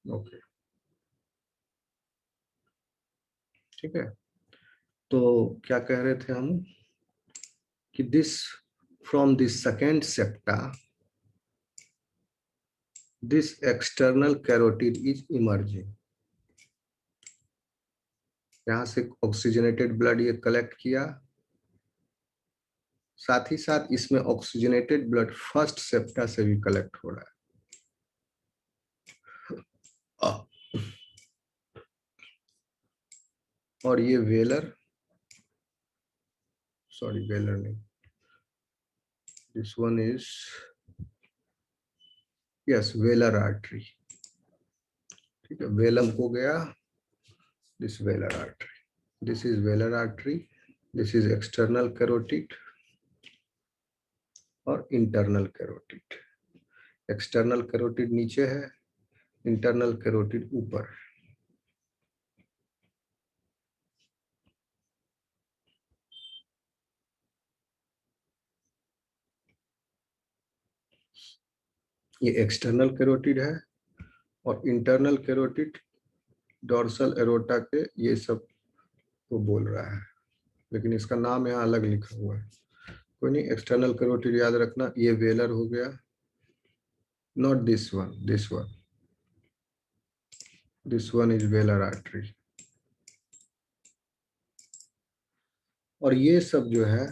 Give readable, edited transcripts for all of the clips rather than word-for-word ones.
Okay, ठीक है। तो क्या कह रहे थे हम कि this from this second septa this external carotid is emerging. यहां से ऑक्सीजनेटेड ब्लड ये कलेक्ट किया, साथ ही साथ इसमें ऑक्सीजनेटेड ब्लड फर्स्ट सेप्टा से भी कलेक्ट हो रहा है। और ये वेलर, सॉरी वेलर नहीं, this one is yes velar artery, ठीक है। वेलम को गया, this velar artery, this is velar artery, this is external carotid और इंटरनल कैरोटिड। एक्सटर्नल कैरोटिड नीचे है, इंटरनल कैरोटिड ऊपर। ये एक्सटर्नल कैरोटिड है और इंटरनल कैरोटिड डॉर्सल एरोटा के ये सब को बोल रहा है, लेकिन इसका नाम यहाँ अलग लिखा हुआ है। कोई नहीं, एक्सटर्नल कैरोटिड याद रखना, ये वेलर हो गया, not this one, this one, this one is velar artery. और ये सब जो है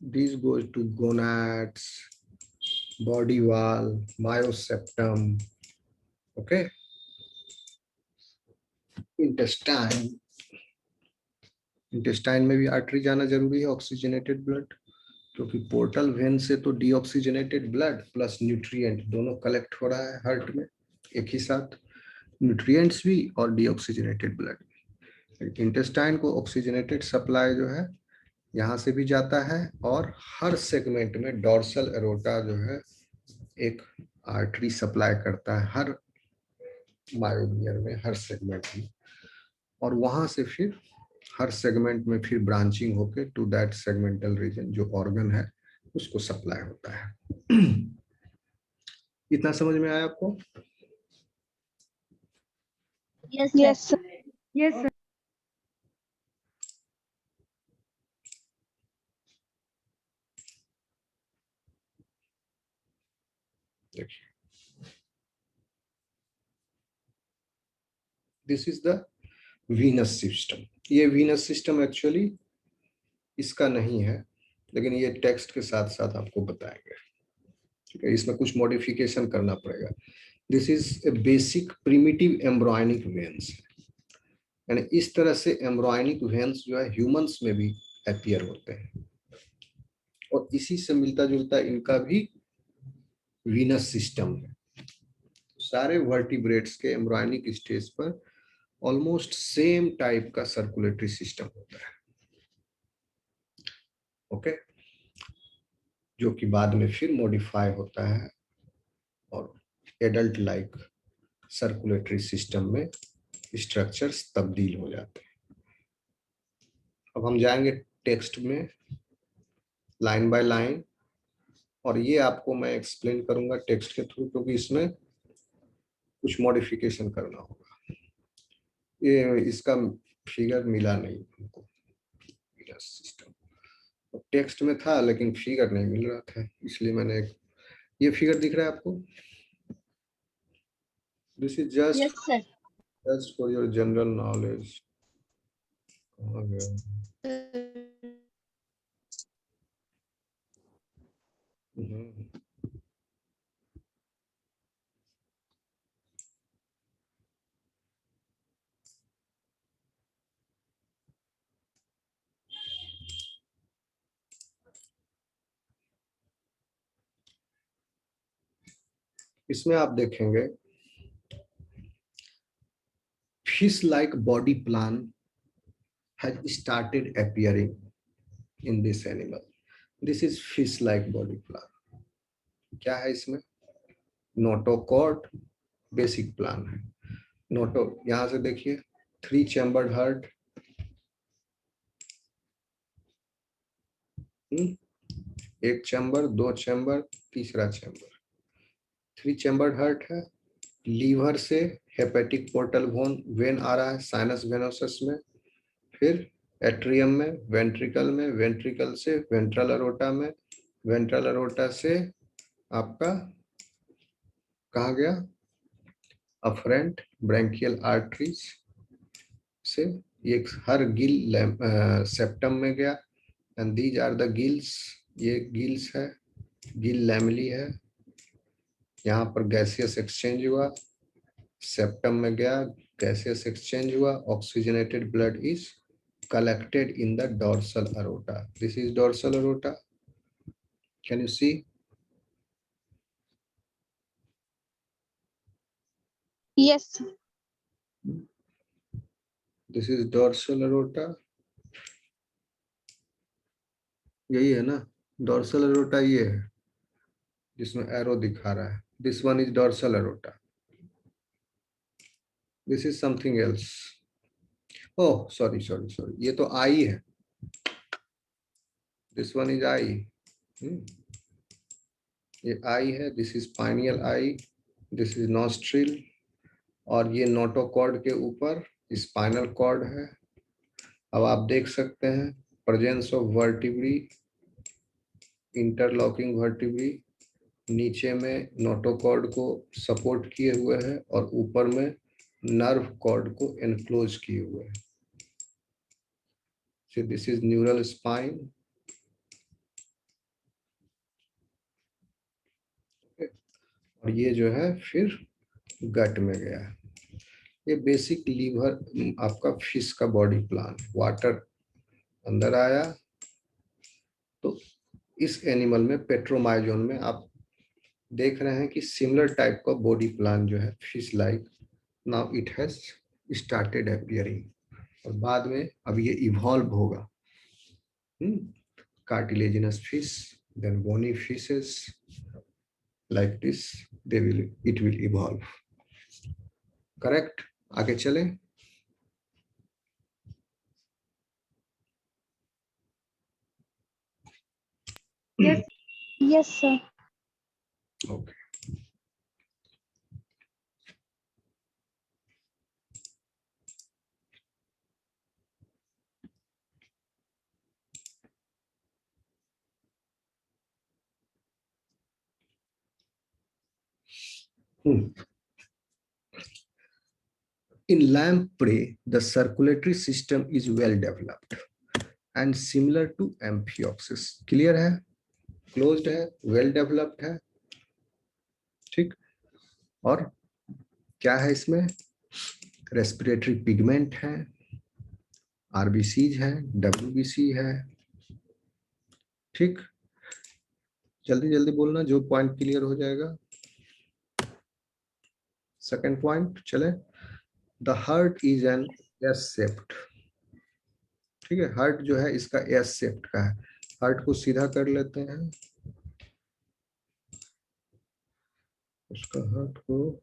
this goes to gonads, body wall, myoseptum, okay, intestine. Intestine में भी आर्टरी जाना जरूरी है, ऑक्सीजनेटेड ब्लड, क्योंकि पोर्टल वेन से तो डीऑक्सीजनेटेड ब्लड प्लस न्यूट्रिएंट दोनों कलेक्ट हो रहा है हार्ट में एक ही साथ, न्यूट्रिएंट्स भी और डीऑक्सीजनेटेड ब्लड। इंटेस्टाइन को ऑक्सीजनेटेड सप्लाई जो है यहाँ से भी जाता है, और हर सेगमेंट में डॉर्सल एरोटा जो है एक आर्टरी सप्लाई करता है हर मायोमियर में, हर सेगमेंट में, और वहां से फिर हर सेगमेंट में फिर ब्रांचिंग होके टू दैट सेगमेंटल रीजन जो ऑर्गन है उसको सप्लाई होता है। इतना समझ में आया आपको? Yes yes sir. Sir. Yes sir. देखिए, this is the venous system. ये वीनस सिस्टम एक्चुअली इसका नहीं है, लेकिन ये टेक्स्ट के साथ साथ आपको बताएंगे, ठीक है। इसमें कुछ मॉडिफिकेशन करना पड़ेगा। This is a basic primitive embryonic veins, यानी इस तरह से एम्ब्रॉयनिक वेन्स जो है ह्यूमंस में भी अपीयर होते हैं, और इसी से मिलता जुलता इनका भी वीनस सिस्टम है। सारे वर्टिब्रेट्स के एम्ब्रॉयनिक स्टेज पर ऑलमोस्ट सेम टाइप का सर्कुलेटरी सिस्टम होता है, ओके, जो कि बाद में फिर मॉडिफाई होता है और एडल्ट लाइक सर्कुलेटरी सिस्टम में स्ट्रक्चर्स तब्दील हो जाते हैं। अब हम जाएंगे टेक्स्ट में लाइन बाय लाइन, और ये आपको मैं एक्सप्लेन करूंगा टेक्स्ट के थ्रू, क्योंकि इसमें कुछ मॉडिफिकेशन करना होगा। ये इसका फिगर मिला नहीं हमको, सिस्टम टेक्स्ट में था लेकिन फिगर नहीं मिल रहा था, इसलिए मैंने ये फिगर दिख रहा है आपको, this is yes sir. Just for your general knowledge. कहाँ गया? इसमें आप देखेंगे fish like body plan has started appearing in this animal. This is fish like body plan. क्या है इसमें? नोटोकॉर्ड बेसिक प्लान है। नोटो, यहां से देखिए 3 चैम्बर्ड हार्ट, एक चैम्बर, 2 चैम्बर, तीसरा चैम्बर, 3 चैम्बर्ड हार्ट है, लीवर से हेपेटिक पोर्टल वेन आ रहा है साइनस वेनोसस में, फिर एट्रियम में, वेंट्रिकल से वेंट्रल अरोटा में, वेंट्रल अरोटा से आपका कहा गया अफरेंट ब्रैंकियल आर्टरीज से ये हर गिल सेप्टम में गया, and these are the gills, ये गिल्स है, गिल लैमेली है, यहाँ पर गैसियस एक्सचेंज हुआ, सेप्टम में गया, गैसियस एक्सचेंज हुआ, oxygenated blood is collected in the dorsal aorta. This is dorsal aorta. Can you see? Yes. This is dorsal aorta. यही है ना, dorsal aorta ये है जिसमें एरो दिखा रहा है. This one is dorsal aorta. This is something else. Oh, sorry. ये तो आई है. This one is आई. ये आई है. This is pineal eye. This is nostril. और ये नोटोकॉर्ड के ऊपर स्पाइनल कॉर्ड है. अब आप देख सकते हैं presence of vertebrae, interlocking vertebrae, नीचे में नोटोकॉर्ड को सपोर्ट किए हुए हैं और ऊपर में नर्व कॉर्ड को एनक्लोज किए हुए हैं. So this is neural spine. और ये जो है फिर गट में गया. ये बेसिक लीवर आपका फिश का बॉडी प्लान. वाटर अंदर आया तो इस एनिमल में पेट्रोमाइजोन में आप देख रहे हैं कि सिमिलर टाइप का बॉडी प्लान जो है fish like. Now it has started appearing. और बाद में अब ये इवॉल्व होगा. Cartilaginous fish, then bony fishes, like this it will evolve. Correct. आगे चले. Yes. Yes, sir. Okay. In lamprey, the circulatory system is well developed and similar to Amphioxus. Clear है, closed है, well developed है. ठीक. और क्या है इसमें? रेस्पिरेटरी पिगमेंट है, आरबीसीज है, डब्ल्यूबीसी है. ठीक. जल्दी जल्दी बोलना जो पॉइंट क्लियर हो जाएगा. सेकंड पॉइंट चले. The heart is an S shaped. ठीक है, हार्ट जो है इसका एस शेप्ड का है. हार्ट को सीधा कर लेते हैं. उसका हार्ट को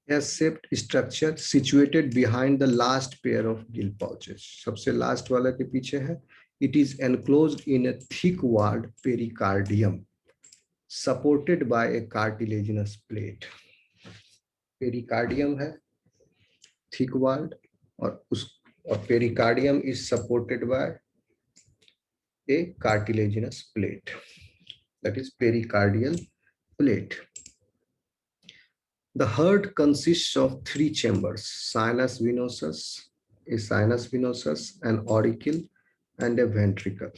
S-shaped structure situated behind the last pair of gill pouches. सबसे लास्ट वाला के पीछे है. It is enclosed in a thick-walled pericardium supported by a cartilaginous plate. Pericardium है thick-walled और pericardium is supported by a cartilaginous plate. That is pericardial plate. The heart consists of three chambers: sinus venosus, an auricle, and a ventricle.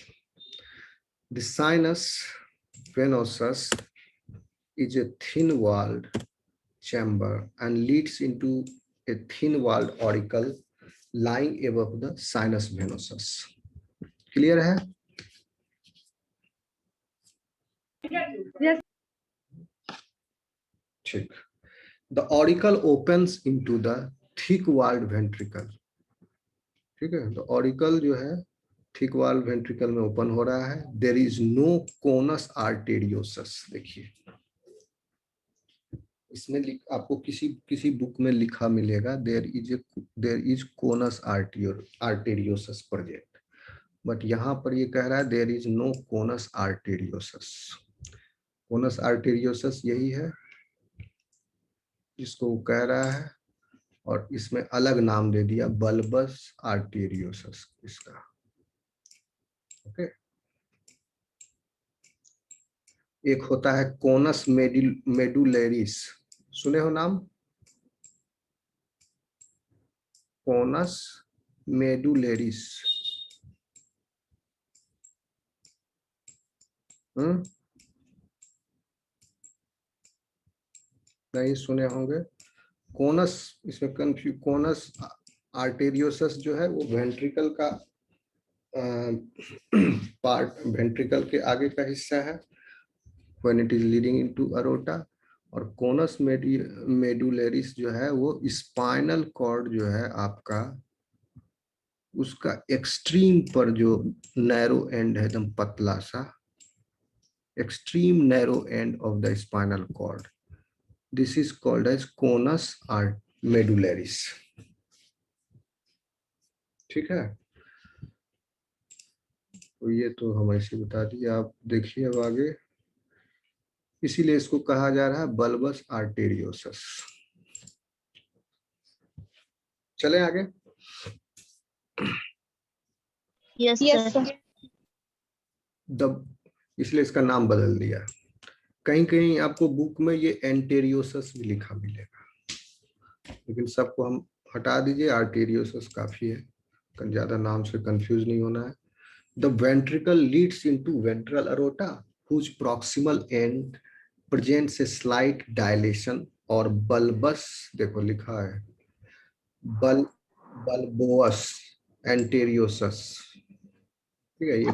The sinus venosus is a thin-walled chamber and leads into a thin-walled auricle lying above the sinus venosus. Clear है? Yes. ठीक. The auricle opens into the thick-walled ventricle. ठीक है, तो auricle जो है thick वाल ventricle में open हो रहा है. There is no conus arteriosus. देखिए इसमें आपको किसी बुक में लिखा मिलेगा there is conus arteriosus present. But यहाँ पर ये कह रहा है there is no conus arteriosus. Conus arteriosus यही है जिसको वो कह रहा है, और इसमें अलग नाम दे दिया बल्बस आर्टेरियोसस इसका। ओके। एक होता है कोनस मेडुलेरिस, सुने हो नाम? कोनस मेडुलेरिस। नहीं सुने होंगे। कोनस, इसमें कंफ्यूज, कोनस आर्टेरियोसस जो है वो वेंट्रिकल का पार्ट, वेंट्रिकल के आगे का हिस्सा है when it is leading into aorta. और कोनस मेडुलेरिस जो है वो स्पाइनल कॉर्ड जो है आपका, उसका एक्सट्रीम पर जो नैरो एंड है, एकदम पतला सा extreme narrow end of the spinal cord, this is called as conus medullaris. ठीक है, तो ये तो हम ऐसे बता दिए, आप देखिए अब आगे। इसीलिए इसको कहा जा रहा है बल्बस आर्टेरियोसस। चले आगे। Yes, sir. इसलिए इसका नाम बदल दिया। कहीं कहीं आपको बुक में ये एंटेरियोसस भी लिखा मिलेगा, लेकिन सबको हम हटा दीजिए, आर्टेरियोसस काफी है, ज्यादा नाम से कंफ्यूज नहीं होना है। The ventricle Leeds into ventral aorta whose proximal end presents a slight dilation और बल्बस, देखो लिखा है बल्बोअस एंटेरियोसस। ठीक है, ये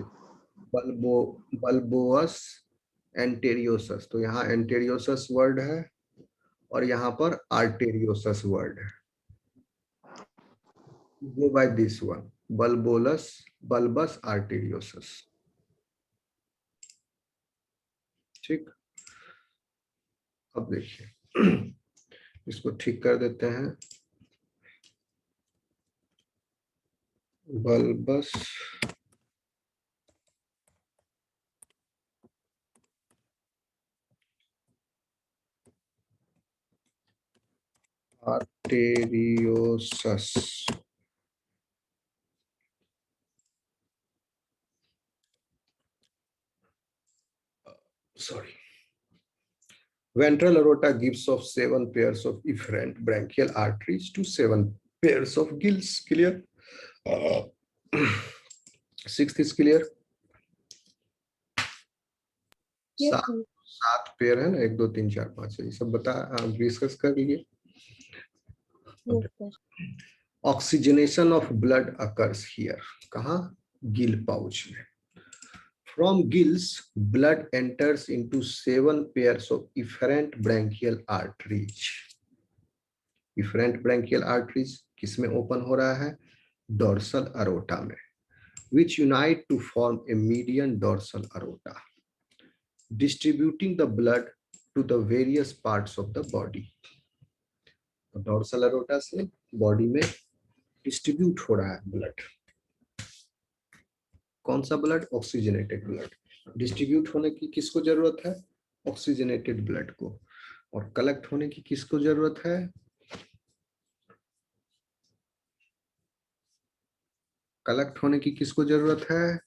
बल्बोअस एंटेरियोसस, तो यहाँ एंटेरियोसस वर्ड है और यहाँ पर आर्टेरियोसस वर्ड है। Go by this one, bulbus arteriosus. ठीक, अब देखिए इसको ठीक कर देते हैं। Bulbus arteriosus. Sorry. Ventral aorta gives off 7 pairs of efferent branchial arteries to 7 pairs of gills. Clear? Sixth is clear? Yes, सात sir. सात पेयर है ना, 1 2 3 4 5, ये सब बता डिस्कस कर लिए। Yes, sir. Oxygenation of blood occurs here, कहाँ? गिल पाउच में। From gills, blood enters into 7 pairs of efferent branchial arteries. Efferent branchial arteries किसमें ओपन हो रहा है? डोर्सल अरोटा में, which unite to form a median dorsal aorta, distributing the blood to the various parts of the body. तो dorsal aorta से body में distribute हो रहा है ब्लड। कौन सा ब्लड? Oxygenated blood. डिस्ट्रीब्यूट होने की किसको जरूरत है? ऑक्सीजनेटेड ब्लड को। और कलेक्ट होने की किसको जरूरत है? कलेक्ट होने की किसको जरूरत है?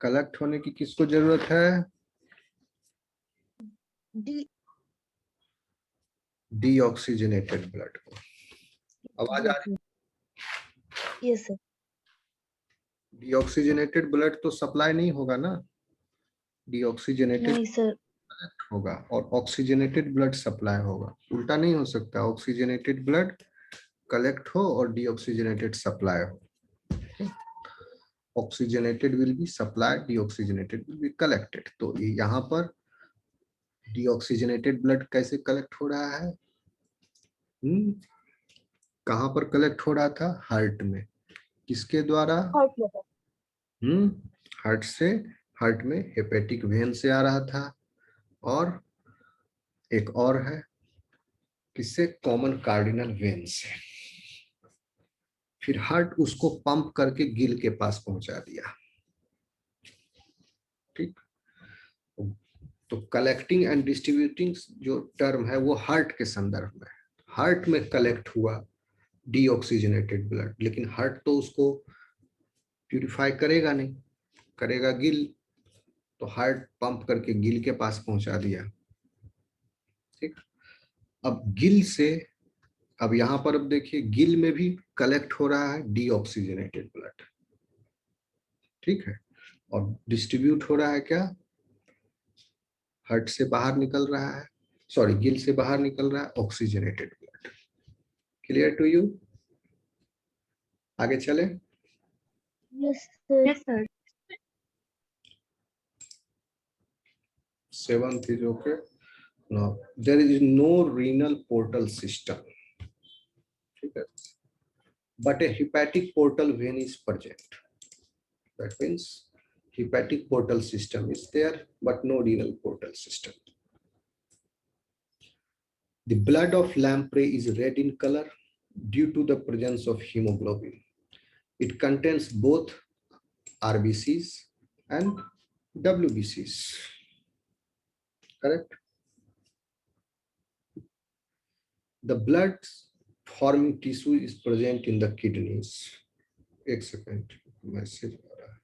कलेक्ट होने की किसको जरूरत है? डीऑक्सीजनेटेड ब्लड को। आवाज आ रही? Yes, sir. डीऑक्सीजनेटेड ब्लड तो सप्लाई नहीं होगा ना, डीऑक्सीजनेटेड नहीं sir. होगा और ऑक्सीजनेटेड ब्लड सप्लाई होगा। उल्टा नहीं हो सकता, ऑक्सीजनेटेड ब्लड कलेक्ट हो और डीऑक्सीजनेटेड सप्लाई हो। Oxygenated will be supplied, deoxygenated will be collected. तो यहाँ पर डीऑक्सीजनेटेड ब्लड कैसे कलेक्ट हो रहा है? कहाँ पर कलेक्ट हो रहा था? हार्ट में। किसके द्वारा? हार्ट से। हार्ट में हेपेटिक वेन से आ रहा था और एक और है किससे, कॉमन कार्डिनल वेन से। फिर हार्ट उसको पंप करके गिल के पास पहुंचा दिया। ठीक, तो कलेक्टिंग एंड डिस्ट्रीब्यूटिंग जो टर्म है वो हार्ट के संदर्भ में, हार्ट में कलेक्ट हुआ डीऑक्सीजनेटेड ब्लड, लेकिन हार्ट तो उसको प्यूरिफाई करेगा नहीं, करेगा गिल, तो हार्ट पंप करके गिल के पास पहुंचा दिया। ठीक, अब गिल से, अब यहां पर अब देखिए गिल में भी कलेक्ट हो रहा है डीऑक्सीजनेटेड ब्लड, ठीक है, और डिस्ट्रीब्यूट हो रहा है क्या, हार्ट से बाहर निकल रहा है, सॉरी गिल से बाहर निकल रहा है oxygenated blood. Clear to you? आगे चले। Yes, sir. Yes, sir. Seventh is okay. Now there is no renal portal system, ठीक है, but a hepatic portal vein is present. That means hepatic portal system is there, but no renal portal system. The blood of lamprey is red in color due to the presence of hemoglobin. It contains both RBCs and WBCs. Correct? The blood forming tissue is present in the kidneys. एक second, message आ रहा है।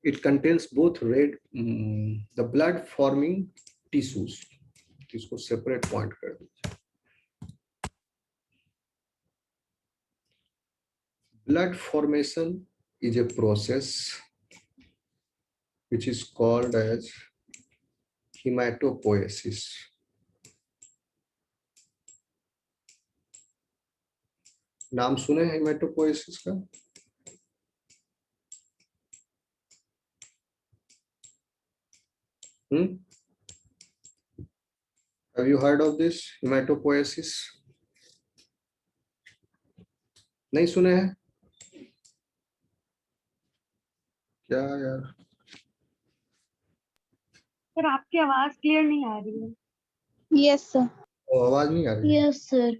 It contains both red, the blood forming tissues. इसको separate point कर दीजिए। Blood formation is a process which is called as hematopoiesis. नाम सुने हेमेटोपोएसिस का? Have you heard of this hematopoiesis? नहीं सुने हैं क्या यार? सर आपकी आवाज क्लियर नहीं आ रही है। Yes, sir. आवाज नहीं आ रही है? Yes, sir.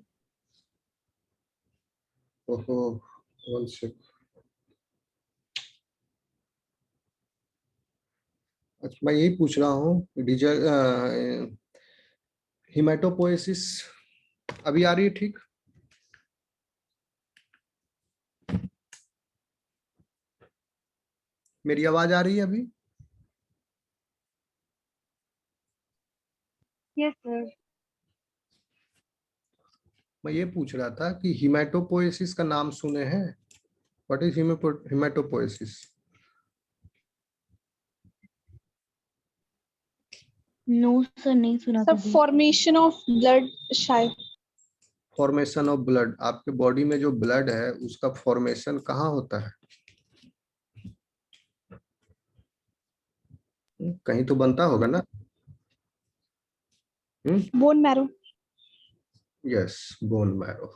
ओहो, वन सेकंड। अच्छा, मैं यही पूछ रहा हूँ, हिमेटोपोएसिस अभी आ रही है? ठीक, मेरी आवाज आ रही है अभी? Yes, sir. मैं ये पूछ रहा था कि हिमेटोपोएसिस का नाम सुने हैं? What is hematopoiesis? No, sir, नहीं सुना था। Formation of blood शायद। फॉर्मेशन ऑफ ब्लड, आपके बॉडी में जो ब्लड है उसका फॉर्मेशन कहाँ होता है? कहीं तो बनता होगा ना? Bone marrow. Yes, bone marrow.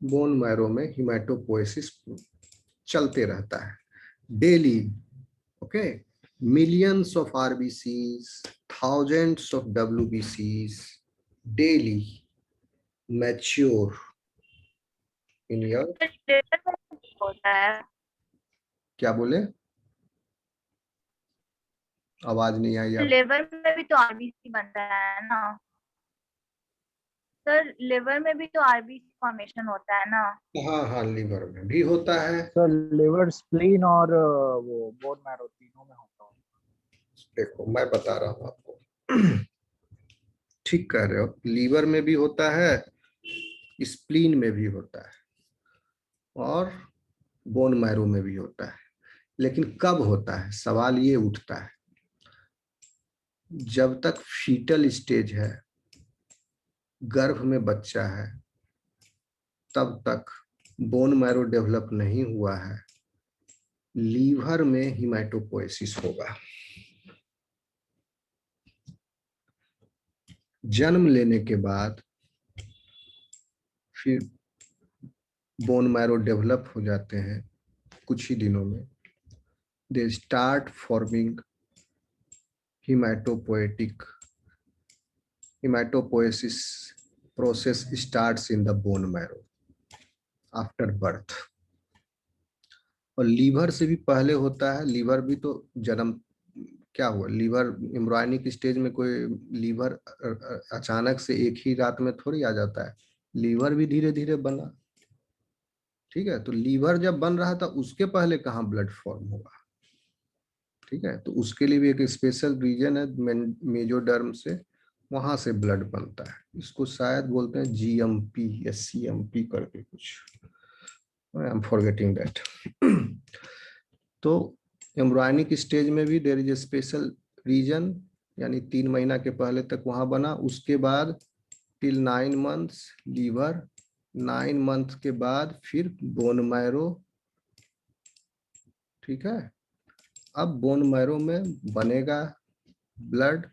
Bone marrow में हिमेटोपोएसिस चलते रहता है daily. Okay, millions of RBCs, thousands of डब्ल्यूबीसीज डेली मैच्योर इन योर। होता है। क्या बोले? आवाज नहीं आई आप? लिवर में भी तो आरबीसी बनता है ना सर, लिवर में भी तो आरबीसी फॉर्मेशन होता है ना। हाँ हाँ, लीवर में भी होता है। सर लिवर, स्प्लीन और वो बोन मैरो तीनों में होता है। देखो मैं बता रहा हूँ आपको, ठीक कह रहे हो, लीवर में भी होता है, स्प्लीन में भी होता है, और बोन मैरो में भी होता है। लेकिन कब होता है, सवाल ये उठता है, जब तक फीटल स्टेज है, गर्भ में बच्चा है, तब तक बोन मैरो डेवलप नहीं हुआ है, लीवर में हिमेटोपोएसिस होगा। जन्म लेने के बाद फिर बोन मैरो डेवलप हो जाते हैं कुछ ही दिनों में, they start forming hematopoiesis process starts in the bone marrow after birth। और लीवर से भी पहले होता है, लीवर भी तो जन्म, क्या हुआ लीवर एम्ब्रायनिक स्टेज में, कोई लीवर अचानक से एक ही रात में थोड़ी आ जाता है, लीवर भी धीरे धीरे बना। ठीक है, तो लीवर जब बन रहा था उसके पहले कहाँ ब्लड फॉर्म होगा। ठीक है, तो उसके लिए भी एक स्पेशल रीजन है मेजोडर्म से, वहां से ब्लड बनता है। इसको शायद बोलते हैं GMP या CMP करके कुछ, आई एम फॉरगेटिंग दैट। तो एम्ब्रायनिक स्टेज में भी there is a special region, यानी 3 महीना के पहले तक वहां बना, उसके बाद टिल 9 months लीवर, 9 months के बाद फिर बोन मैरो। ठीक है, अब बोन मैरो में बनेगा ब्लड।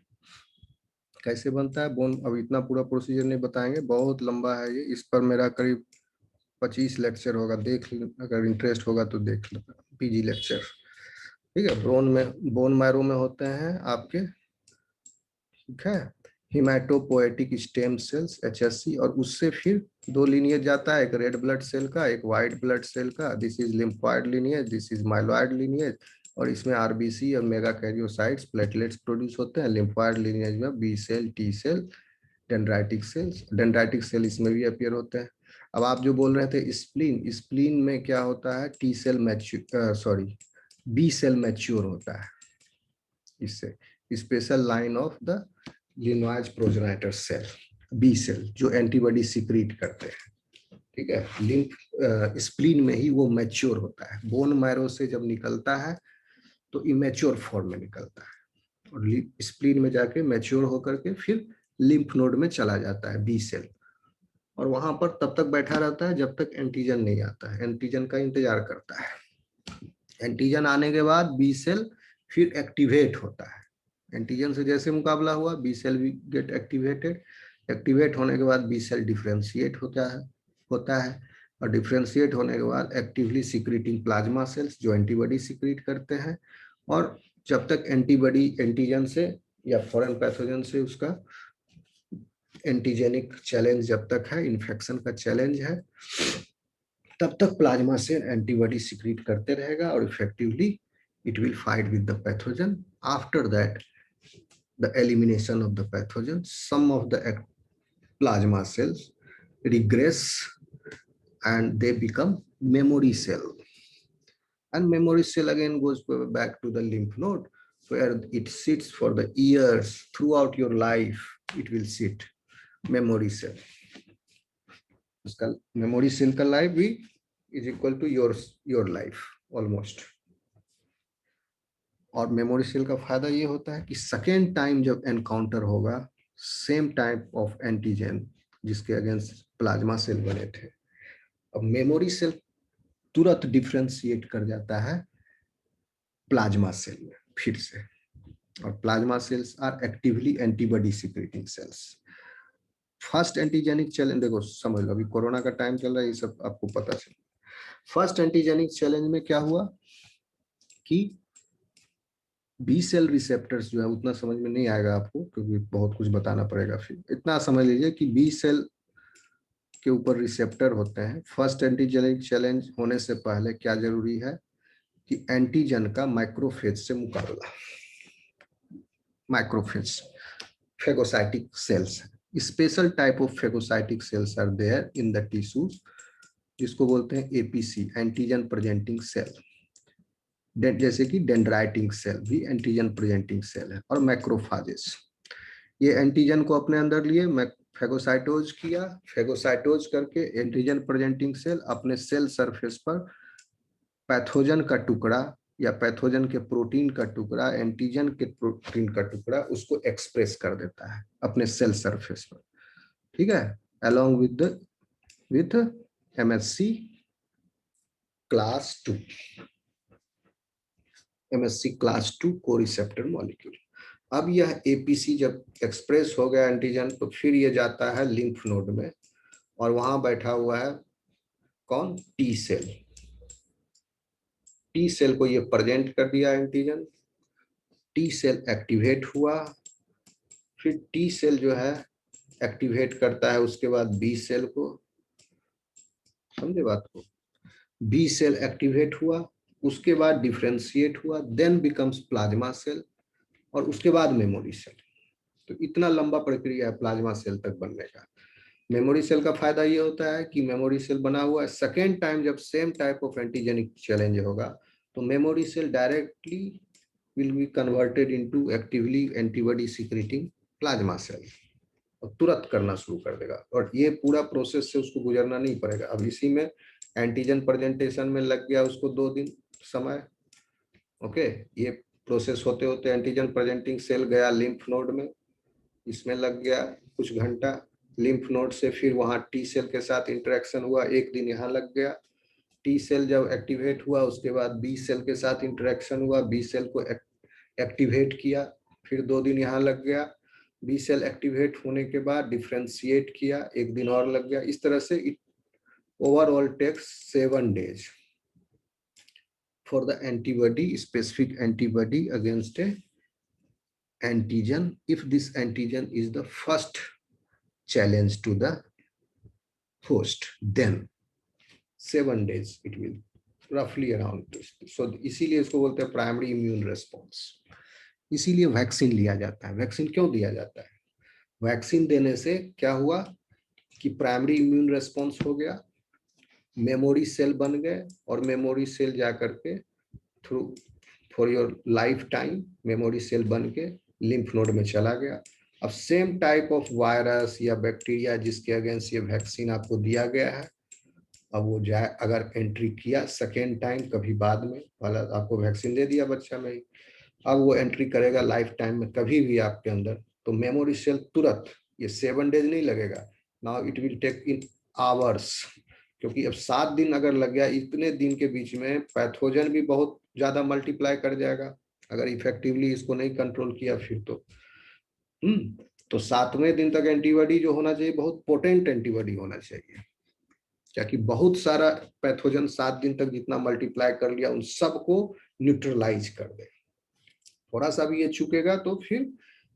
कैसे बनता है बोन, अब इतना पूरा प्रोसीजर नहीं बताएंगे, बहुत लंबा है ये, इस पर मेरा करीब 25 लेक्चर होगा, देख अगर इंटरेस्ट होगा तो देख लो, PG लेक्चर। ठीक है, बोन मैरो में होते हैं आपके, ठीक है, हिमेटोपोएटिक स्टेम सेल्स HSC, और उससे फिर 2 लीनियज जाता है, एक रेड ब्लड सेल का, एक व्हाइट ब्लड सेल का। This is lymphoid lineage, this is myeloid lineage, और इसमें RBC और मेगा कैरियोसाइट्स प्लेटलेट्स प्रोड्यूस होते हैं। लिम्फोइड लीनियज में B cell, T cell, dendritic cells, dendritic cell इसमें भी अपीयर होते हैं। अब आप जो बोल रहे थे स्प्लीन, स्प्लीन में क्या होता है, T cell B cell mature होता है, इससे special line of the lineage progenitor cell, B cell, जो एंटीबॉडी सिक्रीट करते हैं। ठीक है, लिम्फ स्प्लीन में ही वो मैच्योर होता है। बोन मैरो से जब निकलता है तो इमेच्योर फॉर्म में निकलता है, और स्प्लीन में जाके मैच्योर होकर के फिर लिम्फ नोड में चला जाता है B सेल, और वहां पर तब तक बैठा रहता है जब तक एंटीजन नहीं आता है, एंटीजन का इंतजार करता है। एंटीजन आने के बाद B सेल फिर एक्टिवेट होता है, एंटीजन से जैसे मुकाबला हुआ B सेल भी गेट एक्टिवेटेड, एक्टिवेट होने के बाद B सेल डिफरेंशिएट होता है, और डिफरेंशिएट होने के बाद एक्टिवली सिक्रीटिंग प्लाज्मा सेल्स जो एंटीबॉडी सिक्रीट करते हैं। और जब तक एंटीबॉडी एंटीजन से या फॉरेन पैथोजन से उसका एंटीजेनिक चैलेंज जब तक है, इन्फेक्शन का चैलेंज है, तब तक प्लाज्मा से एंटीबॉडी सिक्रीट करते रहेगा, और effectively it will fight with the pathogen. After that, the elimination of the pathogen, some of the plasma cells regress and they become memory cell, and memory cell again goes back to the lymph node where it sits for the years, throughout your life it will sit, memory cell। उसका memory cell का life भी is equal to your life almost। और memory cell का फायदा ये होता है कि सेकेंड टाइम जब एनकाउंटर होगा, सेम टाइप ऑफ एंटीजन जिसके अगेंस्ट प्लाज्मा सेल बने थे, अब मेमोरी सेल तुरंत डिफरेंशिएट कर जाता है प्लाज्मा सेल में फिर से, और plasma cells are actively antibody secreting cells. First antigenic challenge, देखो समझ लो, अभी कोरोना का टाइम चल रहा है, ये सब आपको पता चल। फर्स्ट एंटीजेनिक चैलेंज में क्या हुआ कि B सेल रिसेप्टर्स जो है, उतना समझ में नहीं आएगा आपको क्योंकि बहुत कुछ बताना पड़ेगा, फिर इतना समझ लीजिए कि B सेल के ऊपर रिसेप्टर होते हैं। फर्स्ट एंटीजेनिक चैलेंज होने से पहले क्या जरूरी है कि एंटीजन का माइक्रोफेज से मुकाबला। Microphage phagocytic cells, special type of phagocytic cells are there in the tissues, जिसको बोलते हैं APC, एंटीजन प्रेजेंटिंग सेल। जैसे कि डेंड्राइटिक सेल भी एंटीजन प्रेजेंटिंग सेल है, और मैक्रोफाजेस, ये एंटीजन को अपने अंदर लिए फेगोसाइटोज किया, फेगोसाइटोज करके एंटीजन प्रेजेंटिंग सेल अपने सेल सरफेस पर पैथोजन का टुकड़ा या पैथोजन के प्रोटीन का टुकड़ा, एंटीजन के प्रोटीन का टुकड़ा, उसको एक्सप्रेस कर देता है अपने सेल सरफेस पर। ठीक है, along with MSC class 2, MSC class 2 coreceptor molecule. अब यह APC जब एक्सप्रेस हो गया एंटीजन, तो फिर ये जाता है लिम्फ नोड में, और वहां बैठा हुआ है कौन, टी सेल। टी सेल को ये प्रेजेंट कर दिया एंटीजन, टी सेल एक्टिवेट हुआ, फिर टी सेल जो है एक्टिवेट करता है उसके बाद बी सेल को, समझे बात को, बी सेल एक्टिवेट हुआ, उसके बाद डिफरेंशिएट हुआ, देन बिकम्स प्लाज्मा सेल, और उसके बाद मेमोरी सेल। तो इतना लंबा प्रक्रिया है प्लाज्मा सेल तक बनने का। मेमोरी सेल का फायदा ये होता है कि मेमोरी सेल बना हुआ है, सेकेंड टाइम जब same type of antigenic challenge होगा तो memory cell directly will be converted into actively antibody secreting plasma cell, और तुरंत करना शुरू कर देगा। और ये पूरा प्रोसेस से उसको गुजरना नहीं पड़ेगा। अब इसी में एंटीजन प्रेजेंटेशन में लग गया उसको 2 दिन समय, ओके। ये प्रोसेस होते होते एंटीजन प्रेजेंटिंग सेल गया लिम्फ नोड में, इसमें लग गया कुछ घंटा, लिम्फ नोड से फिर वहां टी सेल के साथ इंटरेक्शन हुआ, 1 दिन यहाँ लग गया। टी सेल जब एक्टिवेट हुआ उसके बाद बी सेल के साथ इंटरेक्शन हुआ, बी सेल को एक्टिवेट किया, फिर 2 दिन यहाँ लग गया। बी सेल एक्टिवेट होने के बाद डिफरेंशिएट किया, 1 दिन और लग गया। इस तरह से it overall takes 7 days for the antibody, specific antibody against a antigen, if this antigen is the first challenge to the host, then 7 days it will roughly around this. So इसीलिए इसको बोलते हैं प्राइमरी इम्यून रेस्पॉन्स। इसीलिए vaccine लिया जाता है। Vaccine क्यों दिया जाता है? वैक्सीन देने से क्या हुआ कि प्राइमरी इम्यून रेस्पॉन्स हो गया, मेमोरी सेल बन गए, और मेमोरी सेल जा करके through for your lifetime memory cell बन के लिम्फ नोड में चला गया। अब सेम टाइप ऑफ वायरस या बैक्टीरिया जिसके अगेंस्ट ये वैक्सीन आपको दिया गया है, अब वो जाए अगर एंट्री किया सेकेंड टाइम कभी बाद में, वाला आपको वैक्सीन दे दिया बच्चा में ही, अब वो एंट्री करेगा लाइफ टाइम में कभी भी आपके अंदर, तो मेमोरी सेल तुरंत, ये 7 days नहीं लगेगा, now it will take in hours, क्योंकि अब 7 दिन अगर लग गया, इतने दिन के बीच में पैथोजन भी बहुत ज्यादा मल्टीप्लाई कर जाएगा अगर इफेक्टिवली इसको नहीं कंट्रोल किया फिर तो 7वें दिन तक एंटीबॉडी जो होना चाहिए बहुत पोटेंट एंटीबॉडी होना चाहिए, क्या कि बहुत सारा पैथोजन 7 दिन तक जितना मल्टीप्लाई कर लिया उन सबको न्यूट्रलाइज कर दे। थोड़ा सा भी ये चुकेगा तो फिर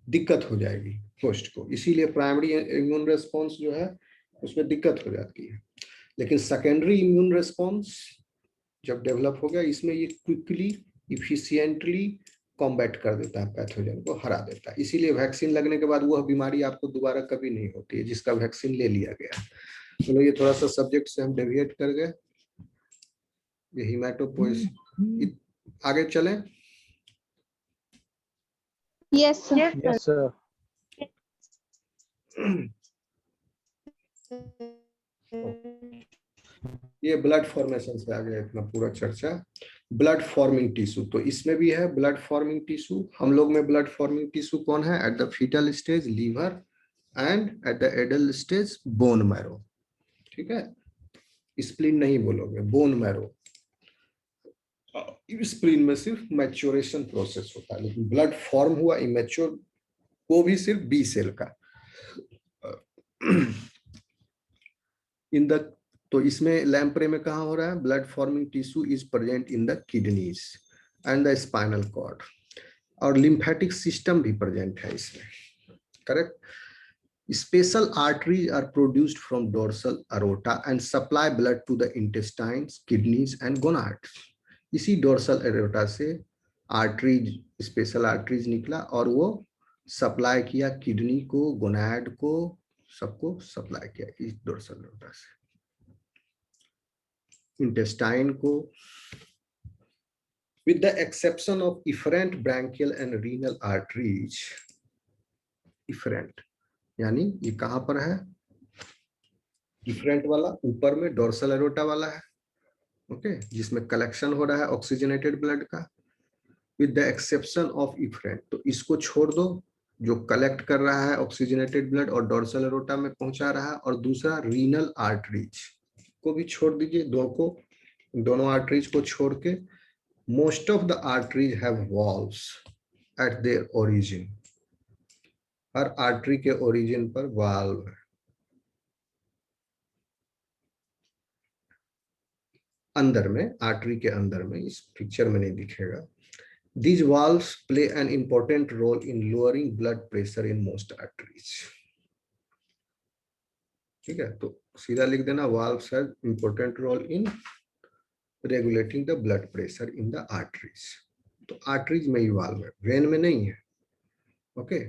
दिक्कत हो जाएगी होस्ट को, इसीलिए प्राइमरी इम्यून रेस्पॉन्स जो है उसमें दिक्कत हो जाती है। लेकिन सेकेंडरी इम्यून रेस्पॉन्स जब डेवलप हो गया, इसमें ये क्विकली इफिशिएंटली कॉम्बैट कर देता है, पैथोजन को हरा देता है। इसीलिए वैक्सीन लगने के बाद वह बीमारी आपको दोबारा कभी नहीं होती है जिसका वैक्सीन ले लिया गया। चलो ये थोड़ा सा सब्जेक्ट से हम डेविएट कर गए, ये हिमेटोपोइस। आगे चलें। Yes, sir. Yes, sir. ये ब्लड फॉर्मेशन से आ गया इतना पूरा चर्चा। ब्लड फॉर्मिंग टिश्यू, तो इसमें भी है ब्लड फॉर्मिंग टिश्यू। हम लोग में ब्लड फॉर्मिंग टिश्यू कौन है? At the fetal stage liver and at the adult stage bone marrow, ठीक है। स्प्लीन नहीं बोलोगे, बोन मैरो। स्प्लीन में सिर्फ मैच्योरेशन प्रोसेस होता है, लेकिन ब्लड फॉर्म हुआ इमेच्योर वो भी सिर्फ बी सेल का। इन द, तो इसमें लैम्प्रे में कहाँ हो रहा है? Blood forming tissue is present in the kidneys and the spinal cord, और लिम्फेटिक सिस्टम भी प्रेजेंट है इसमें, correct. Special arteries are produced from dorsal aorta and supply blood to the intestines, kidneys and gonads. इसी dorsal aorta से arteries, special arteries निकला और वो supply किया किडनी को, गोनाड को, सबको सप्लाई किया इस dorsal aorta से, इंटेस्टाइन को। With the exception of efferent branchial and renal arteries, efferent यानी ये कहां पर है? डिफरेंट वाला ऊपर में डोर्सल एरोटा वाला है, ओके, जिसमें कलेक्शन हो रहा है ऑक्सीजनेटेड ब्लड का। With the exception of efferent, तो इसको छोड़ दो, जो कलेक्ट कर रहा है ऑक्सीजनेटेड ब्लड और डोर्सल एरोटा में पहुंचा रहा है, और दूसरा रीनल आर्टरीज को भी छोड़ दीजिए, दोनों आर्टरीज को छोड़ के most of the arteries have valves eight there origin. Her artery के ओरिजिन पर वाल्व है, अंदर में, आर्टरी के अंदर में, इस पिक्चर में नहीं दिखेगा। These valves play an important role in lowering blood pressure in most arteries. ठीक है, तो सीधा लिख देना, valves have important role in regulating the blood pressure in the arteries. तो arteries में ही valve है, vein में नहीं है। Okay,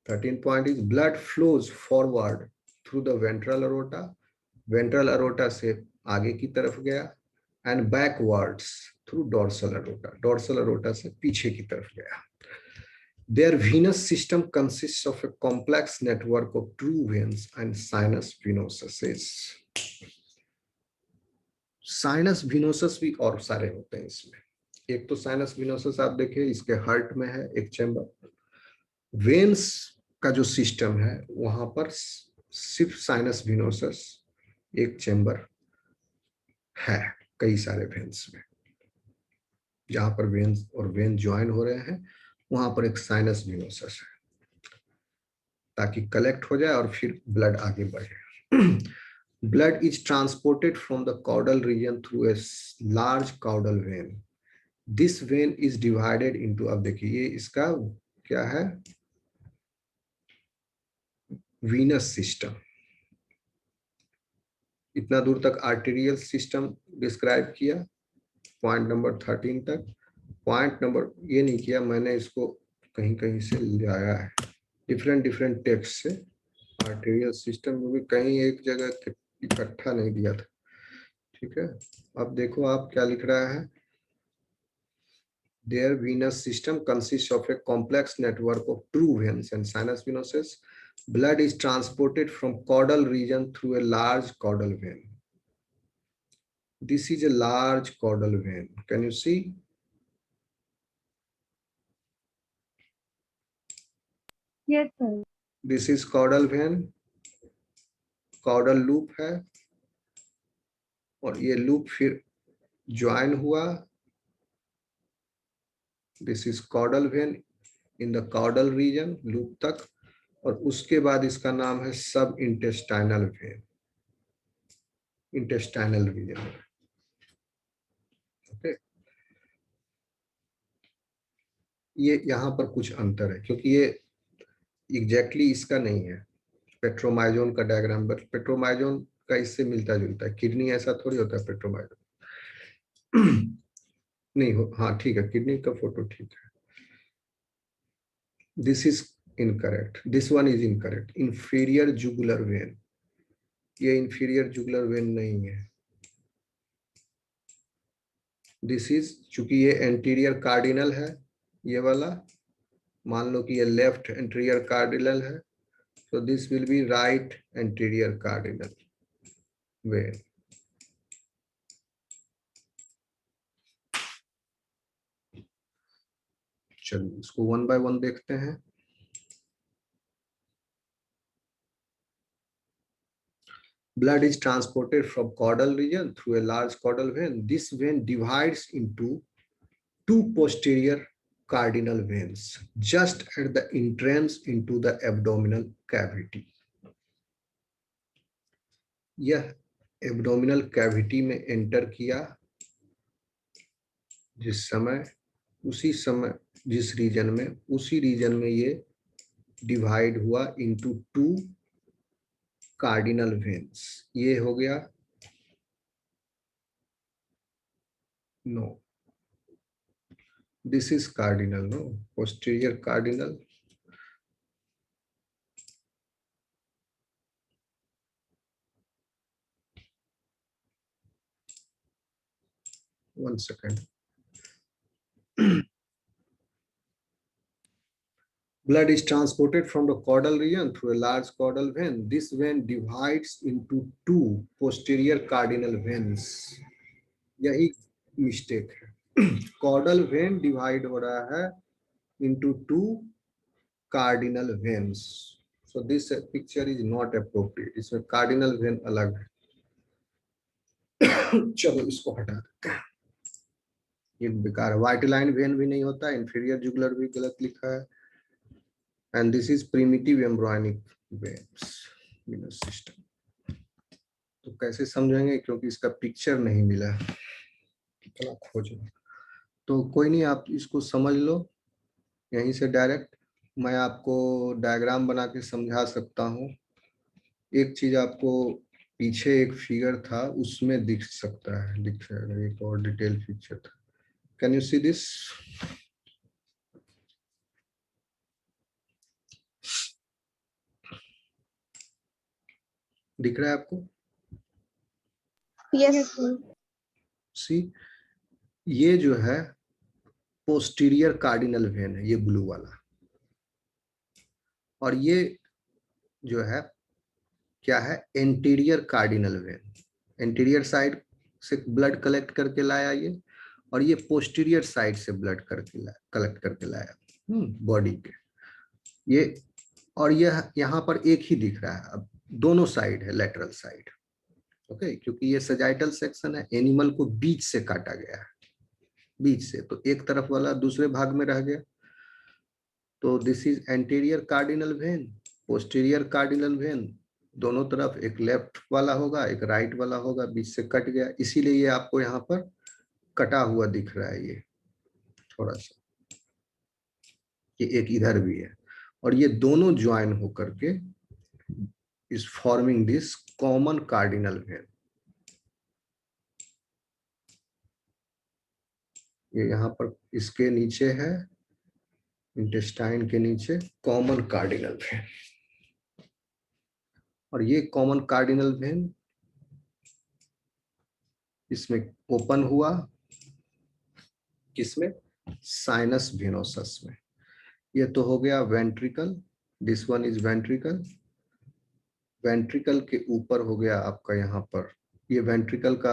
13 point is blood flows forward through the ventral aorta. Ventral aorta से आगे की तरफ गया, and backwards through dorsal aorta. Dorsal aorta से पीछे की तरफ गया। Their venous system consists of a complex network of true veins and sinus venosus. Sinus venosus भी और सारे होते हैं इसमें। एक तो साइनस विनोसस आप देखिए, इसके हार्ट में है एक चैम्बर। वेन्स का जो सिस्टम है वहां पर सिर्फ साइनस विनोसस एक चैम्बर है, कई सारे वेन्स में। जहां पर वेन्स और वेन ज्वाइन हो रहे हैं वहां पर एक साइनस विनोसस है, ताकि कलेक्ट हो जाए और फिर ब्लड आगे बढ़े। Blood is transported from the caudal region through a large caudal vein. This vein is divided into, अब देखिए ये इसका क्या है, venous system। इतना दूर तक आर्टेरियल सिस्टम डिस्क्राइब किया, पॉइंट नंबर 13 तक। पॉइंट नंबर ये नहीं किया मैंने, इसको कहीं कहीं से लाया है, डिफरेंट टेक्स्ट से। आर्टेरियल सिस्टम में भी कहीं एक जगह इकट्ठा नहीं दिया था, ठीक है। अब देखो आप क्या लिख रहा है, their venous system consists of a complex network of true veins and sinus venosus. Blood is transported from caudal region through a large caudal vein. This is a large caudal vein, can you see? Yes, sir. This is caudal vein, caudal loop है, और ये loop फिर join हुआ। This is caudal vein in the caudal region, loop तक, और उसके बाद इसका नाम है sub intestinal vein, intestinal region. Okay, ये यहाँ पर कुछ अंतर है क्योंकि ये एग्जैक्टली इसका नहीं है पेट्रोमाइजोन का डायग्राम, बट पेट्रोमाइजोन का इससे मिलता जुलता है। किडनी ऐसा थोड़ी होता है पेट्रोमाइजोन। नहीं हो, हाँ ठीक है, किडनी का फोटो ठीक है। This is incorrect, this one is incorrect. Inferior jugular vein, ये इंफीरियर जुगुलर वेन नहीं है। दिस इज, चूंकि ये एंटीरियर कार्डिनल है ये वाला, मान लो कि ये लेफ्ट एंटीरियर कार्डिनल है, so this will be right anterior cardinal vein। चलिए इसको वन बाय वन देखते हैं। Blood is transported from caudal region through a large caudal vein. This vein divides into two posterior cardinal veins just at the entrance into the abdominal cavity. यह abdominal cavity में enter किया जिस समय, उसी समय जिस रीजन में, उसी रीजन में ये डिवाइड हुआ इनटू टू कार्डिनल वेन्स। ये हो गया, no this is cardinal, no posterior cardinal. One second. Blood is transported from the caudal region through a large caudal vein. This vein divides into two posterior cardinal veins. यही mistake है, caudal vein divide हो रहा है into two cardinal veins. So this picture is not appropriate. इसमें cardinal vein अलग है। चलो इसको हटा देते हैं, ये बेकार है। वाइटलाइन वेन भी नहीं होता, इंफीरियर जुगुलर भी गलत लिखा है। And this is primitive embryonic veins venous system। तो कैसे समझेंगे, क्योंकि इसका पिक्चर नहीं मिला। इतना खोजना तो कोई नहीं, आप इसको समझ लो यहीं से डायरेक्ट। मैं आपको डायग्राम बना के समझा सकता हूँ। एक चीज आपको पीछे एक फिगर था उसमें दिख सकता है, दिख जाएगा, एक और डिटेल पिक्चर था। Can you see this? दिख रहा है आपको? Yes. सी, ये जो है पोस्टीरियर कार्डिनल वेन है, ये ब्लू वाला। और ये जो है क्या है? Anterior cardinal when. Anterior side से ब्लड कलेक्ट करके लाया ये, और ये पोस्टीरियर साइड से ब्लड करके लाया, कलेक्ट करके लाया बॉडी के। ये और यह यहाँ पर एक ही दिख रहा है, अब दोनों साइड है, लेटरल साइड। ओके, क्योंकि ये सजाइटल सेक्शन है, एनिमल को बीच से काटा गया है, बीच से, तो एक तरफ वाला दूसरे भाग में रह गया। तो this is anterior cardinal when, posterior cardinal when, दोनों तरफ एक लेफ्ट वाला होगा, एक राइट वाला होगा, बीच से कट गया, इसीलिए ये आपको यहाँ पर कटा हुआ दिख रहा है। ये थोड़ा सा, ये एक इधर भी है, और ये दोनों ज्वाइन होकर के is forming this common cardinal when. ये यहाँ पर इसके नीचे है, इंटेस्टाइन के नीचे कॉमन कार्डिनल वेन। और ये कॉमन कार्डिनल वेन इसमें ओपन हुआ, किसमें? साइनस वेनोसस में। ये तो हो गया ventricle, this one is ventricle. Ventricle के ऊपर हो गया आपका यहाँ पर, ये वेंट्रिकल का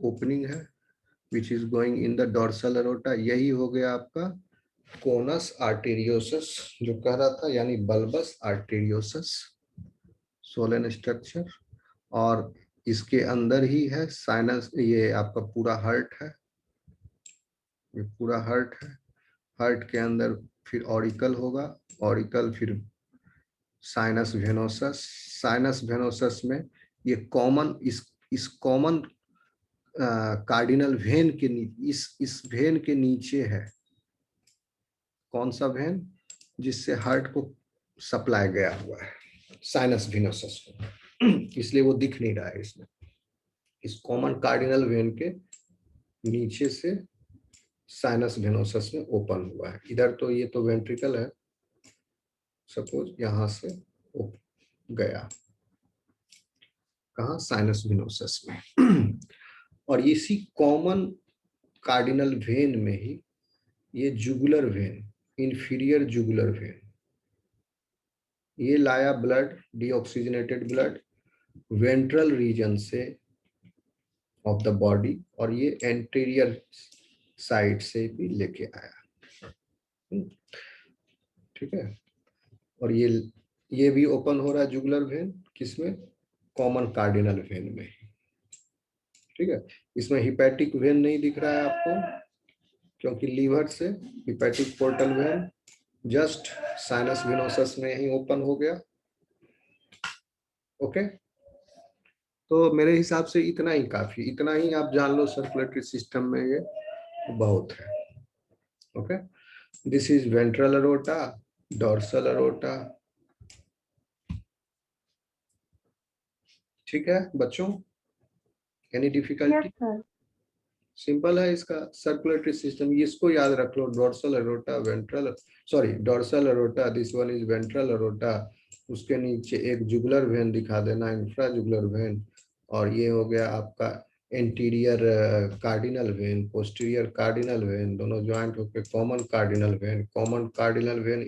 ओपनिंग है which is going in the dorsal aorta. यही हो गया आपका कोनस आर्टेरियोसस जो कह रहा था, यानी बल्बस आर्टेरियोसस सोलन स्ट्रक्चर। और इसके अंदर ही है साइनस, ये आपका पूरा हार्ट है, ये पूरा हार्ट है। हार्ट के अंदर फिर ऑरिकल होगा, ऑरिकल फिर साइनस वेनोसस। साइनस वेनोसस में ये कॉमन, इस कॉमन कार्डिनल वेन के इस वेन के नीचे है कौन सा वेन? जिससे हार्ट को सप्लाई गया हुआ है, साइनस वेनोसस को, इसलिए वो दिख नहीं रहा है इसमें। इस कॉमन कार्डिनल वेन के नीचे से साइनस वेनोसस में ओपन हुआ है। इधर तो ये तो वेंट्रिकल है, सपोज यहां से गया कहा? साइनस वेनोसस में। और इसी कॉमन कार्डिनल वेन में ही ये jugular vein, inferior jugular vein, ये लाया blood, deoxygenated blood ventral region से ऑफ द बॉडी, और ये एंटीरियर साइड से भी लेके आया। ठीक है, और ये भी ओपन हो रहा है जुगुलर वेन, किसमें? कॉमन कार्डिनल वेन में। ठीक है, इसमें हिपैटिक वेन नहीं दिख रहा है आपको, क्योंकि लीवर से hepatic portal vein just sinus venosus में ही ओपन हो गया। ओके, तो मेरे हिसाब से इतना ही काफी, इतना ही आप जान लो सर्कुलेटरी सिस्टम में, ये बहुत है। Okay, this is ventral aorta, dorsal aorta. ठीक है बच्चों, एनी डिफिकल्टी? सिंपल है इसका सर्कुलेटरी सिस्टम, इसको याद रख लो। Dorsal aorta, ventral, sorry dorsal aorta, this one is ventral aorta. उसके नीचे एक जुगुलर वेन दिखा देना, इंफ्रा जुगुलर वेन। और ये हो गया आपका anterior cardinal when, posterior cardinal when, दोनों ज्वाइंट होकर common cardinal when. Common cardinal when